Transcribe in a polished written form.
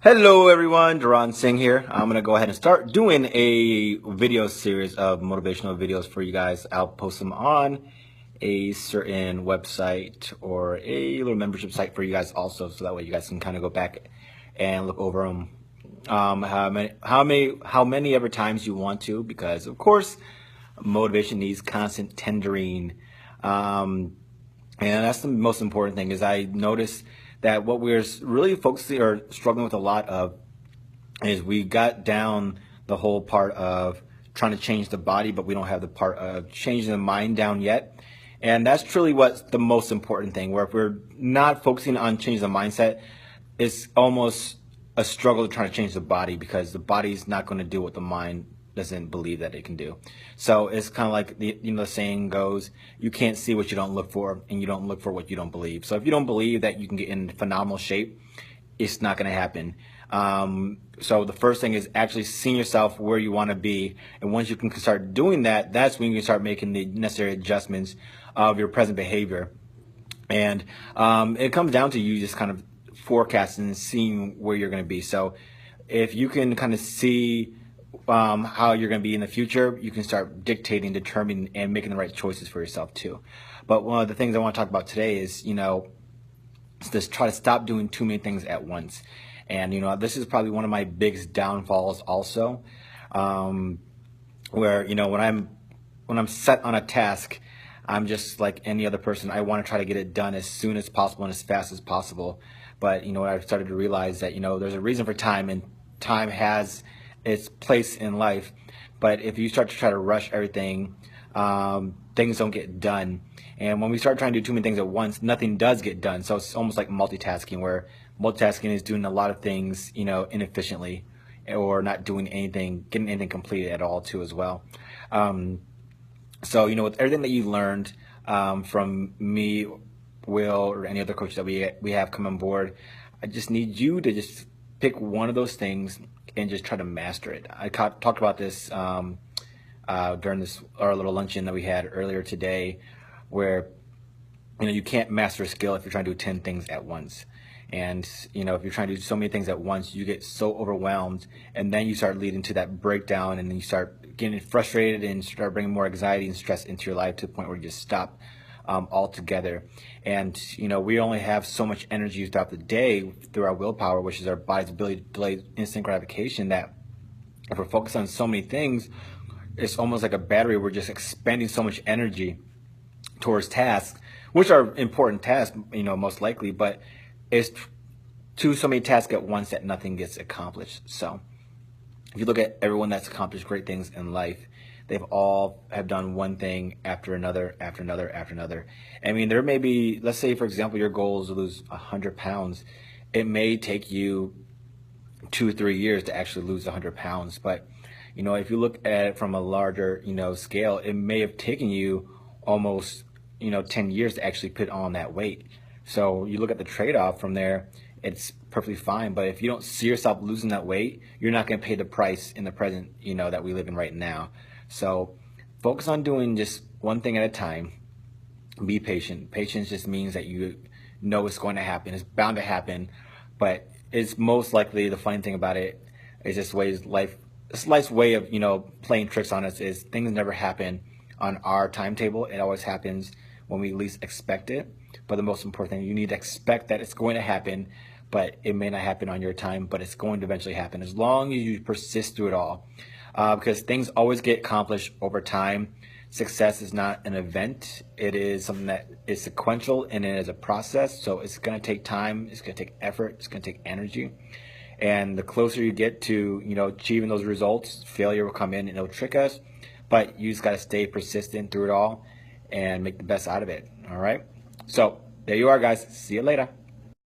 Hello everyone, Duran Singh here. I'm going to go ahead and start doing a video series of motivational videos for you guys. I'll post them on a certain website or a little membership site for you guys also, so that way you guys can kind of go back and look over them how many ever times you want to, because of course motivation needs constant tendering. And that's the most important thing. Is I noticed that what we're really focusing or struggling with a lot of is we got down the whole part of trying to change the body, but we don't have the part of changing the mind down yet. And that's truly what's the most important thing, where if we're not focusing on changing the mindset, it's almost a struggle to try to change the body, because the body's not going to do what the mind doesn't believe that it can do. So it's kind of like the saying goes, you can't see what you don't look for, and you don't look for what you don't believe. So if you don't believe that you can get in phenomenal shape, it's not going to happen. So the first thing is actually seeing yourself where you want to be, and once you can start doing that, that's when you can start making the necessary adjustments of your present behavior. And it comes down to you just kind of forecasting and seeing where you're going to be. So if you can kind of see how you're going to be in the future, you can start dictating, determining, and making the right choices for yourself too. But one of the things I want to talk about today is, just try to stop doing too many things at once. And, this is probably one of my biggest downfalls also, where, when I'm set on a task, I'm just like any other person. I want to try to get it done as soon as possible and as fast as possible. But, I've started to realize that, there's a reason for time, and time has its place in life. But if you start to try to rush everything, things don't get done. And when we start trying to do too many things at once, nothing does get done. So it's almost like multitasking, where multitasking is doing a lot of things, inefficiently, or not doing anything, getting anything completed at all too as well. So, with everything that you learned from me, Will, or any other coach that we have come on board, I just need you to just pick one of those things and just try to master it. I talked about this during our little luncheon that we had earlier today, where you can't master a skill if you're trying to do 10 things at once. And if you're trying to do so many things at once, you get so overwhelmed, and then you start leading to that breakdown, and then you start getting frustrated and start bringing more anxiety and stress into your life to the point where you just stop altogether. And we only have so much energy throughout the day through our willpower, which is our body's ability to delay instant gratification, that if we're focused on so many things, it's almost like a battery. We're just expending so much energy towards tasks, which are important tasks, most likely, but it's so many tasks at once that nothing gets accomplished. So if you look at everyone that's accomplished great things in life, they've all have done one thing after another, after another, after another. I mean, there may be, let's say, for example, your goal is to lose 100 pounds. It may take you 2 or 3 years to actually lose 100 pounds. But, if you look at it from a larger, scale, it may have taken you almost, 10 years to actually put on that weight. So you look at the trade-off from there, it's perfectly fine. But if you don't see yourself losing that weight, you're not going to pay the price in the present, that we live in right now. So focus on doing just one thing at a time. Be patient. Patience just means that you know it's going to happen. It's bound to happen. But it's most likely, the funny thing about it is just life's way of, playing tricks on us, is things never happen on our timetable. It always happens when we least expect it. But the most important thing, you need to expect that it's going to happen, but it may not happen on your time, but it's going to eventually happen as long as you persist through it all. Because things always get accomplished over time. Success is not an event. It is something that is sequential, and it is a process. So it's going to take time. It's going to take effort. It's going to take energy. And the closer you get to, achieving those results, failure will come in and it'll trick us. But you just got to stay persistent through it all and make the best out of it. All right. So there you are, guys. See you later.